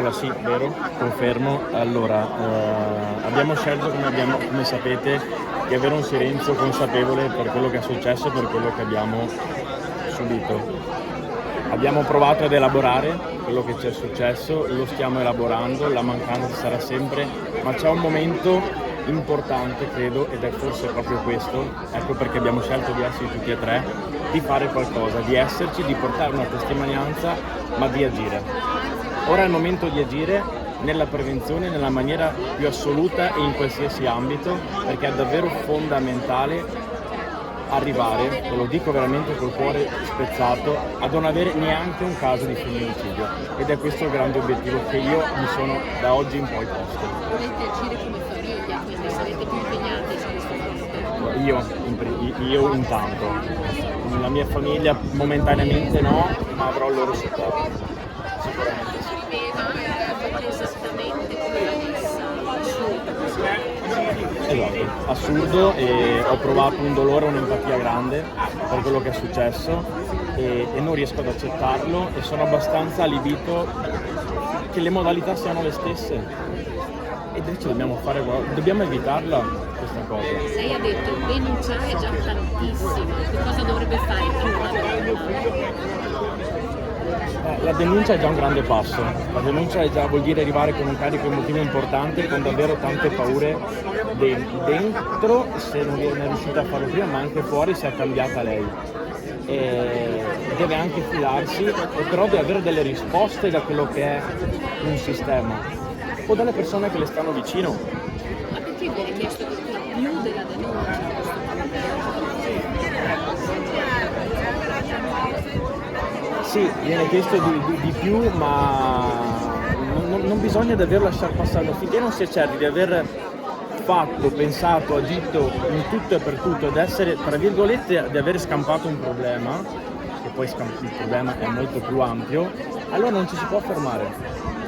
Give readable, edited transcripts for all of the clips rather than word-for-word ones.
Allora sì, vero, confermo. Allora, abbiamo scelto, come sapete, di avere un silenzio consapevole per quello che è successo e per quello che abbiamo subito. Abbiamo provato ad elaborare quello che ci è successo, lo stiamo elaborando, la mancanza sarà sempre, ma c'è un momento importante, credo, ed è forse proprio questo, ecco perché abbiamo scelto di essere tutti e tre, di fare qualcosa, di esserci, di portare una testimonianza, ma di agire. Ora è il momento di agire nella prevenzione nella maniera più assoluta e in qualsiasi ambito, perché è davvero fondamentale arrivare, ve lo dico veramente col cuore spezzato, a non avere neanche un caso di femminicidio, ed è questo il grande obiettivo che io mi sono da oggi in poi posto. Volete agire come famiglia, quindi sarete più impegnati su questo fronte? Io intanto, la mia famiglia momentaneamente no, ma avrò il loro supporto, sicuramente sì. Fate esattamente come l'ha messa Esatto, assurdo, e ho provato un dolore, un'empatia grande per quello che è successo e non riesco ad accettarlo, e sono abbastanza allibito che le modalità siano le stesse e invece dobbiamo evitarla questa cosa. Lei ha detto denunciare è già tantissimo, che cosa dovrebbe fare più una donna? La denuncia è già un grande passo, la denuncia vuol dire arrivare con un carico emotivo importante, con davvero tante paure dentro, se non è riuscita a farlo prima, ma anche fuori se è cambiata lei. E deve anche fidarsi, e però deve avere delle risposte da quello che è un sistema o dalle persone che le stanno vicino. Ma perché viene chiesto di più della denuncia? Sì, viene chiesto di più, ma non bisogna davvero lasciar passare, finché non si è certi di aver fatto, pensato, agito in tutto e per tutto, ed essere, tra virgolette, di aver scampato un problema, che poi il problema è molto più ampio, allora non ci si può fermare.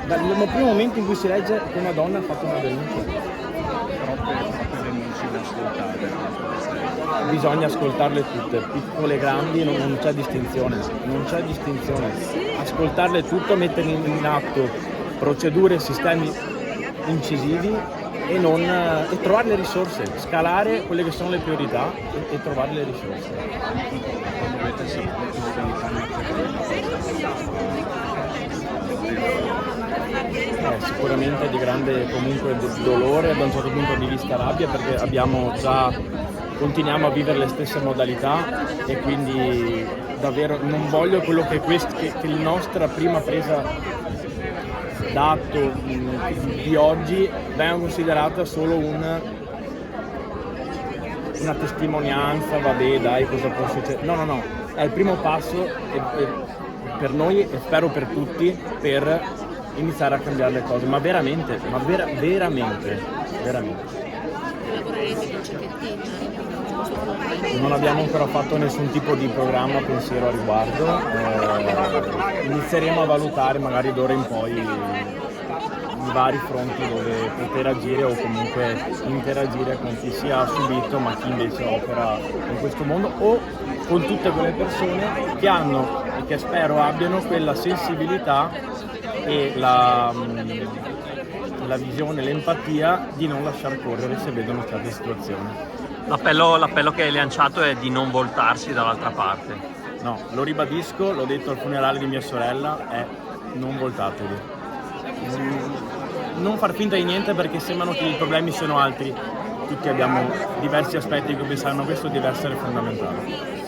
Dal primo momento in cui si legge che una donna ha fatto una denuncia. Troppe denunce da ascoltare. Bisogna ascoltarle tutte, piccole e grandi, non c'è distinzione, ascoltarle tutte, mettere in atto procedure e sistemi incisivi e trovare le risorse, scalare quelle che sono le priorità e trovare le risorse. Dovete sapere Sicuramente di grande comunque dolore, da un certo punto di vista rabbia, perché continuiamo a vivere le stesse modalità, e quindi davvero non voglio quello che la nostra prima presa d'atto di oggi venga considerata solo una testimonianza, vabbè dai, cosa può succedere. No, è il primo passo per noi, e spero per tutti, per iniziare a cambiare le cose, ma veramente. Lavorerete con Cecchettin? Non abbiamo ancora fatto nessun tipo di programma, pensiero a riguardo, inizieremo a valutare magari d'ora in poi i vari fronti dove poter agire o comunque interagire con chi sia ha subito, ma chi invece opera in questo mondo, o con tutte quelle persone che hanno e che spero abbiano quella sensibilità e la visione, l'empatia di non lasciar correre se vedono certe situazioni. L'appello che hai lanciato è di non voltarsi dall'altra parte. No, lo ribadisco, l'ho detto al funerale di mia sorella, è non voltatevi. Non far finta di niente, perché sembrano che i problemi siano altri. Tutti abbiamo diversi aspetti di cui pensare, ma questo deve essere fondamentale.